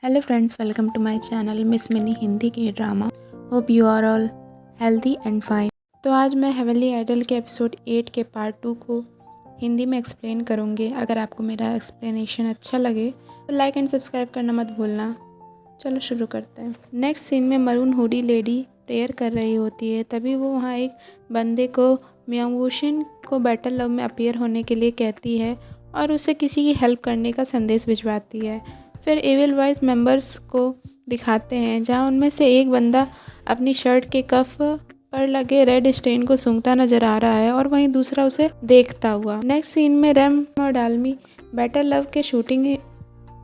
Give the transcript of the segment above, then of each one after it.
Hello friends, welcome to my channel miss mini Hindi के drama. Hope you are all healthy and fine. तो आज मैं heavenly idol के episode 8 के part 2 को हिंदी में एक्सप्लेन करूँगी। अगर आपको मेरा एक्सप्लेनेशन अच्छा लगे तो लाइक एंड सब्सक्राइब करना मत भूलना। चलो शुरू करते हैं। नेक्स्ट सीन में मरून हुडी लेडी प्रेयर कर रही होती है। तभी वो वहाँ एक बंदे को म्योंगवूशिन को बैटल लव में अपीयर होने के लिए कहती है और उसे किसी की हेल्प करने का संदेश भिजवाती है। फिर एविल वॉइस मेंबर्स को दिखाते हैं जहाँ उनमें से एक बंदा अपनी शर्ट के कफ पर लगे रेड स्टेन को सूंघता नजर आ रहा है और वहीं दूसरा उसे देखता हुआ। नेक्स्ट सीन में रैम और डालमी बैटल लव के शूटिंग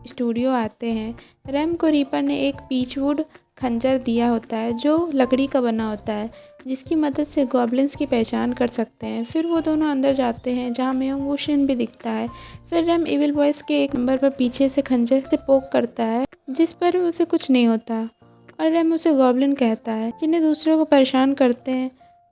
स्टूडियो आते हैं। रैम को रीपर ने एक पीचवुड खंजर दिया होता है जो लकड़ी का बना होता है, जिसकी मदद से गॉब्लिन्स की पहचान कर सकते हैं। फिर वो दोनों अंदर जाते हैं जहाँ म्योंगवूशिन भी दिखता है। फिर रैम इविल वॉइस के एक मेंबर पर पीछे से खंजर से पोक करता है जिस पर उसे कुछ नहीं होता और रैम उसे गॉब्लिन कहता है, जिन्हें दूसरों को परेशान करते हैं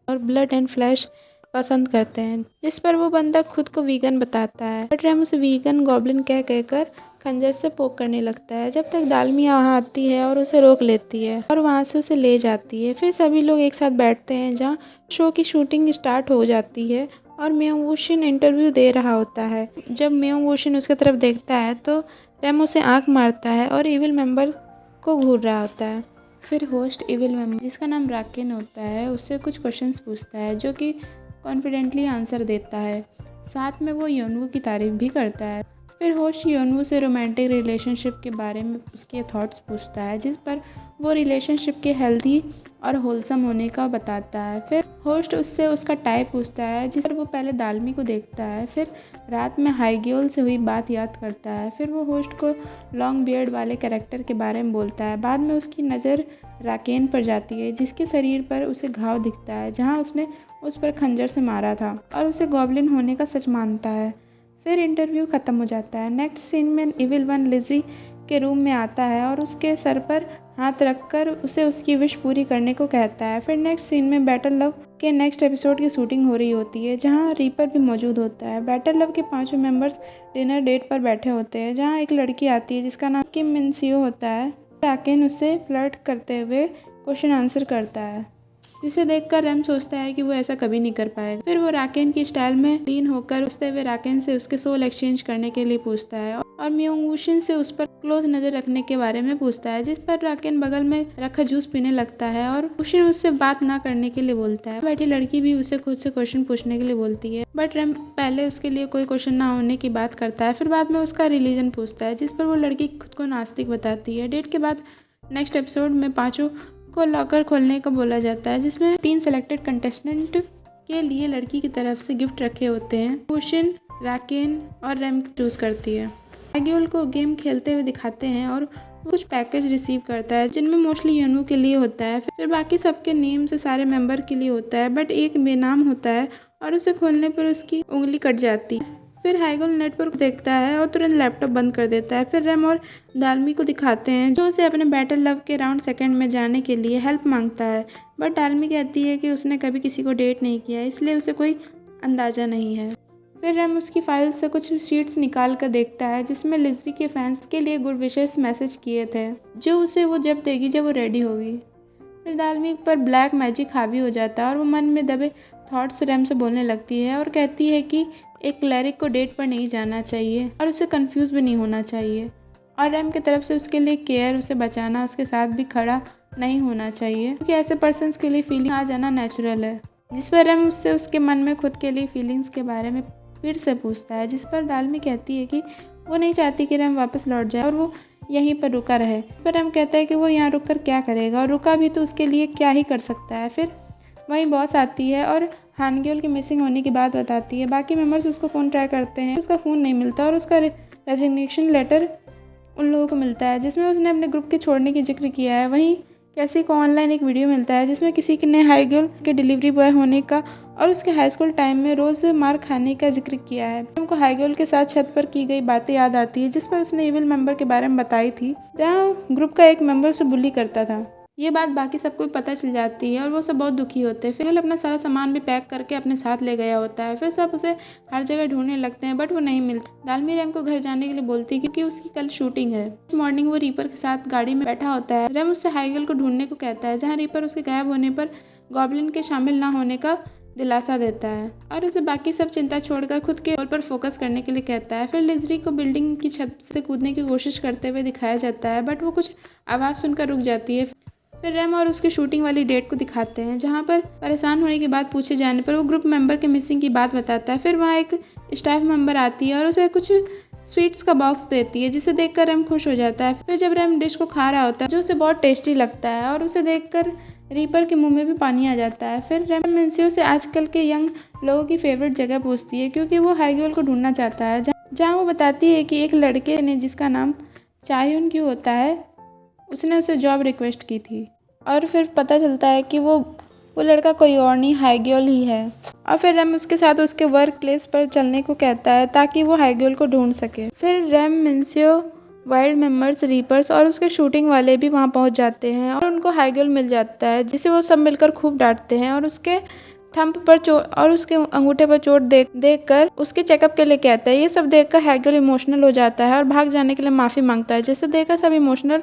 और ब्लड एंड फ्लैश पसंद करते हैं, जिस पर वो बंदा खुद को वीगन बताता है। बट रैम उसे वीगन गॉब्लिन कह कहकर खंजर से पोक करने लगता है जब तक दालमी वहाँ आती है और उसे रोक लेती है और वहाँ से उसे ले जाती है। फिर सभी लोग एक साथ बैठते हैं जहाँ शो की शूटिंग स्टार्ट हो जाती है और म्योंगवूशिन इंटरव्यू दे रहा होता है। जब म्योंगवूशिन उसकी तरफ देखता है तो रैम उसे आंख मारता है और इविल मेंबर को घूर रहा होता है। फिर होस्ट इविल मेंबर, जिसका नाम राकेन होता है, उससे कुछ क्वेश्चंस पूछता है जो कि कॉन्फिडेंटली आंसर देता है। साथ में वो योनवू की तारीफ भी करता है। फिर होस्ट योनवू से रोमांटिक रिलेशनशिप के बारे में उसके थॉट्स पूछता है, जिस पर वो रिलेशनशिप के हेल्दी और होलसम होने का बताता है। फिर होस्ट उससे उसका टाइप पूछता है, जिस पर वो पहले दालमी को देखता है। फिर रात में हाईग्योल से हुई बात याद करता है। फिर वो होस्ट को लॉन्ग बियर्ड वाले कैरेक्टर के बारे में बोलता है। बाद में उसकी नज़र राकेन पर जाती है, जिसके शरीर पर उसे घाव दिखता है जहाँ उसने उस पर खंजर से मारा था और उसे गॉब्लिन होने का सच मानता है। फिर इंटरव्यू ख़त्म हो जाता है। नेक्स्ट सीन में इविल वन लिज़ी के रूम में आता है और उसके सर पर हाथ रखकर उसे उसकी विश पूरी करने को कहता है। फिर नेक्स्ट सीन में बैटल लव के नेक्स्ट एपिसोड की शूटिंग हो रही होती है जहां रीपर भी मौजूद होता है। बैटल लव के 5 मेंबर्स डिनर डेट पर बैठे होते हैं जहां एक लड़की आती है जिसका नाम किम मिनसियो होता है। राकेन उससे फ्लर्ट करते हुए क्वेश्चन आंसर करता है, जिसे देखकर रैम सोचता है कि वो ऐसा कभी नहीं कर पाएगा। फिर वो राकेन की स्टाइल में लीन होकर हंसते हुए राकेन से उसके सोल एक्सचेंज करने के लिए पूछता है और म्योंगवूशिन से उस पर क्लोज नजर रखने के बारे में पूछता है, जिस पर राकेन बगल में रखा जूस पीने लगता है और वूशिन उससे बात ना करने के लिए बोलता है। बैठी लड़की भी उसे खुद से क्वेश्चन पूछने के लिए बोलती है, बट रैम पहले उसके लिए कोई क्वेश्चन ना होने की बात करता है। फिर बाद में उसका रिलीजन पूछता है, जिस पर वो लड़की खुद को नास्तिक बताती है। डेट के बाद नेक्स्ट एपिसोड में पाँचों को लॉकर खोलने को बोला जाता है, जिसमें 3 सेलेक्टेड कंटेस्टेंट के लिए लड़की की तरफ से गिफ्ट रखे होते हैं। वूशिन, राकेन और रैम चूज करती है। हाईग्योल को गेम खेलते हुए दिखाते हैं और वो कुछ पैकेज रिसीव करता है जिनमें मोस्टली योनवू के लिए होता है। फिर बाकी सबके नेम से सारे मेंबर के लिए होता है, बट एक बेनाम होता है और उसे खोलने पर उसकी उंगली कट जाती है। फिर हाईग्योल नेटवर्क देखता है और तुरंत लैपटॉप बंद कर देता है। फिर रैम और दालमी को दिखाते हैं जो उसे अपने बैटल लव के राउंड सेकंड में जाने के लिए हेल्प मांगता है, बट दालमी कहती है कि उसने कभी किसी को डेट नहीं किया, इसलिए उसे कोई अंदाज़ा नहीं है। फिर रैम उसकी फाइल से कुछ शीट्स निकाल कर देखता है जिसमें लिज़ी के फैंस के लिए गुड विशेस मैसेज किए थे, जो उसे वो जब देगी जब वो रेडी होगी। फिर दालमी पर ब्लैक मैजिक हावी हो जाता है और वो मन में दबे थॉट्स रैम से बोलने लगती है और कहती है कि एक क्लैरिक को डेट पर नहीं जाना चाहिए और उसे कंफ्यूज भी नहीं होना चाहिए, और रैम की तरफ से उसके लिए केयर, उसे बचाना, उसके साथ भी खड़ा नहीं होना चाहिए, क्योंकि ऐसे पर्सन्स के लिए फीलिंग आ जाना नेचुरल है। जिस पर रैम उससे उसके मन में खुद के लिए फीलिंग्स के बारे में फिर से पूछता है, जिस पर दालमी कहती है कि वो नहीं चाहती कि रैम वापस लौट जाए और वो यहीं पर रुका रहे। पर रैम कहता है कि वो यहाँ रुक कर क्या करेगा और रुका भी तो उसके लिए क्या ही कर सकता है। फिर वहीं बॉस आती है और हानग्योल के मिसिंग होने की बात बताती है। बाकी मेंबर्स उसको फ़ोन ट्राई करते हैं, उसका फ़ोन नहीं मिलता और उसका रेजिग्नेशन लेटर उन लोगों को मिलता है जिसमें उसने अपने ग्रुप के छोड़ने की जिक्र किया है। वहीं कैसी को ऑनलाइन एक वीडियो मिलता है जिसमें किसी ने हाईग्योल के डिलीवरी बॉय होने का और उसके हाई स्कूल टाइम में रोज़ मार खाने का जिक्र किया है। उनको हाईग्योल के साथ छत पर की गई बातें याद आती है, जिस पर उसने इविल मेंबर के बारे में बताई थी, जहाँ ग्रुप का एक मेंबर उसे बुली करता था। ये बात बाकी सबको भी पता चल जाती है और वो सब बहुत दुखी होते हैं। फिर वो अपना सारा सामान भी पैक करके अपने साथ ले गया होता है। फिर सब उसे हर जगह ढूंढने लगते हैं बट वो नहीं मिलता। दालमी रैम को घर जाने के लिए बोलती है क्योंकि उसकी कल शूटिंग है। मॉर्निंग वो रीपर के साथ गाड़ी में बैठा होता है। रैम उससे हाइगल को ढूंढने को कहता है, जहाँ रीपर उसके गायब होने पर गॉब्लिन के शामिल ना होने का दिलासा देता है और उसे बाकी सब चिंता छोड़कर खुद के गोल पर फोकस करने के लिए कहता है। फिर लिजरी को बिल्डिंग की छत से कूदने की कोशिश करते हुए दिखाया जाता है बट वो कुछ आवाज़ सुनकर रुक जाती है। फिर रैम और उसकी शूटिंग वाली डेट को दिखाते हैं, जहाँ पर परेशान होने की बात पूछे जाने पर वो ग्रुप मेंबर के मिसिंग की बात बताता है। फिर वहाँ एक स्टाफ मेंबर आती है और उसे कुछ स्वीट्स का बॉक्स देती है, जिसे देखकर रैम खुश हो जाता है। फिर जब रैम डिश को खा रहा होता है जो उसे बहुत टेस्टी लगता है और उसे देखकर रीपर के मुंह में भी पानी आ जाता है। फिर रैम मिन्सियो से आजकल के यंग लोगों की फेवरेट जगह पूछती है क्योंकि वो हाइग्योल को ढूंढना चाहता है, जहाँ वो बताती है कि एक लड़के ने जिसका नाम चाह्युन क्यों होता है उसने उसे जॉब रिक्वेस्ट की थी और फिर पता चलता है कि वो लड़का कोई और नहीं हाइग्योल ही है। और फिर रैम उसके साथ उसके वर्क प्लेस पर चलने को कहता है ताकि वो हाइग्योल को ढूंढ सके। फिर रैम मिन्सियो वाइल्ड मेंबर्स रीपर्स और उसके शूटिंग वाले भी वहाँ पहुँच जाते हैं और उनको हाइग्योल मिल जाता है, जिसे वो सब मिलकर खूब डांटते हैं और उसके थंब पर चोट और उसके अंगूठे पर चोट देख कर उसके चेकअप के लिए कहता है। ये सब देखकर हाइग्योल इमोशनल हो जाता है और भाग जाने के लिए माफ़ी मांगता है, जिसे देखकर सब इमोशनल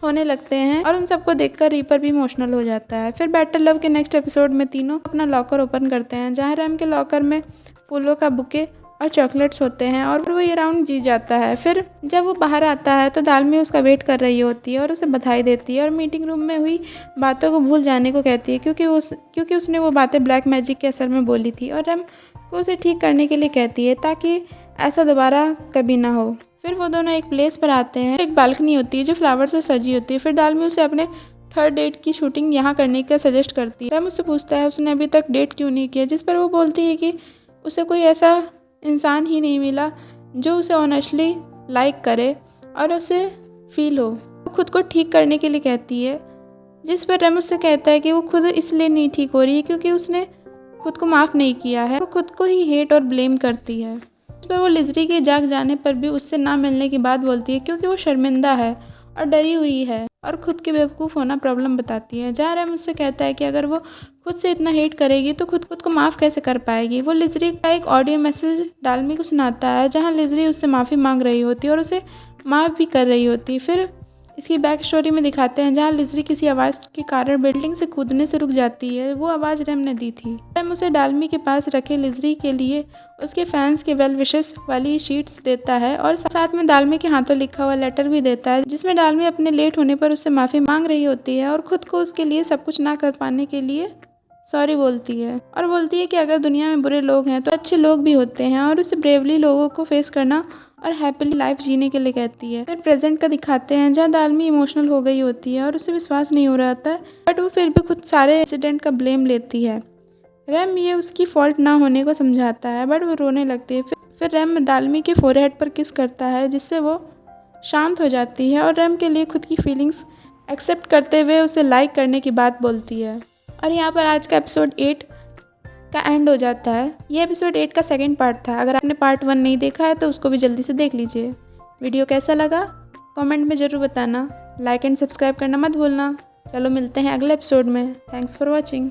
होने लगते हैं और उन सबको देखकर रीपर भी इमोशनल हो जाता है। फिर बेटर लव के नेक्स्ट एपिसोड में तीनों अपना लॉकर ओपन करते हैं, जहाँ रैम के लॉकर में फूलों का बुके और चॉकलेट्स होते हैं और वो ये राउंड जीत जाता है। फिर जब वो बाहर आता है तो दालमी उसका वेट कर रही होती है और उसे बधाई देती है और मीटिंग रूम में हुई बातों को भूल जाने को कहती है क्योंकि उसने वो बातें ब्लैक मैजिक के असर में बोली थी और रैम को उसे ठीक करने के लिए कहती है ताकि ऐसा दोबारा कभी ना हो। फिर वो दोनों एक प्लेस पर आते हैं, एक बालकनी होती है जो फ्लावर से सजी होती है। फिर दालमी उसे अपने थर्ड डेट की शूटिंग यहाँ करने का सजेस्ट करती है। रैम उससे पूछता है उसने अभी तक डेट क्यों नहीं किया, जिस पर वो बोलती है कि उसे कोई ऐसा इंसान ही नहीं मिला जो उसे ऑनेस्टली लाइक करे और उसे फील हो। वो खुद को ठीक करने के लिए कहती है, जिस पर रैम उससे कहता है कि वो खुद इसलिए नहीं ठीक हो रही है क्योंकि उसने खुद को माफ़ नहीं किया है। वो खुद को ही हेट और ब्लेम करती है। उस पर वो लिजरी के जाग जाने पर भी उससे ना मिलने की बात बोलती है क्योंकि वो शर्मिंदा है और डरी हुई है और खुद के बेवकूफ़ होना प्रॉब्लम बताती है। जहाँ रैम उससे कहता है कि अगर वो खुद से इतना हेट करेगी तो खुद को माफ़ कैसे कर पाएगी। वो लिजरी का एक ऑडियो मैसेज दालमी को सुनाता है, जहाँ लिजरी उससे माफ़ी मांग रही होती है और उसे माफ़ भी कर रही होती है। फिर इसकी बैक स्टोरी में दिखाते हैं, जहाँ लिजरी किसी आवाज़ के कारण बिल्डिंग से कूदने से रुक जाती है। वो आवाज़ रैम ने दी थी। रैम उसे दालमी के पास रखे लिजरी के लिए उसके फैंस के वेल विशेस वाली शीट्स देता है और साथ में दालमी के हाथों लिखा हुआ लेटर भी देता है, जिसमें दालमी अपने लेट होने पर उससे माफ़ी मांग रही होती है और खुद को उसके लिए सब कुछ ना कर पाने के लिए सॉरी बोलती है और बोलती है कि अगर दुनिया में बुरे लोग हैं तो अच्छे लोग भी होते हैं और उसे ब्रेवली लोगों को फेस करना और हैप्पीली लाइफ जीने के लिए कहती है। फिर प्रेजेंट का दिखाते हैं, जहाँ दालमी इमोशनल हो गई होती है और उसे विश्वास नहीं हो रहा होता है बट वो फिर भी खुद सारे इंसिडेंट का ब्लेम लेती है। रैम ये उसकी फॉल्ट ना होने को समझाता है बट वो रोने लगती है। फिर रैम दालमी के फोरहेड पर किस करता है, जिससे वो शांत हो जाती है और रैम के लिए खुद की फीलिंग्स एक्सेप्ट करते हुए उसे लाइक करने की बात बोलती है। और यहाँ पर आज का एपिसोड 8 का एंड हो जाता है। ये एपिसोड 8 का सेकंड पार्ट था। अगर आपने पार्ट 1 नहीं देखा है तो उसको भी जल्दी से देख लीजिए। वीडियो कैसा लगा कमेंट में ज़रूर बताना। लाइक एंड सब्सक्राइब करना मत भूलना। चलो मिलते हैं अगले एपिसोड में। Thanks for watching.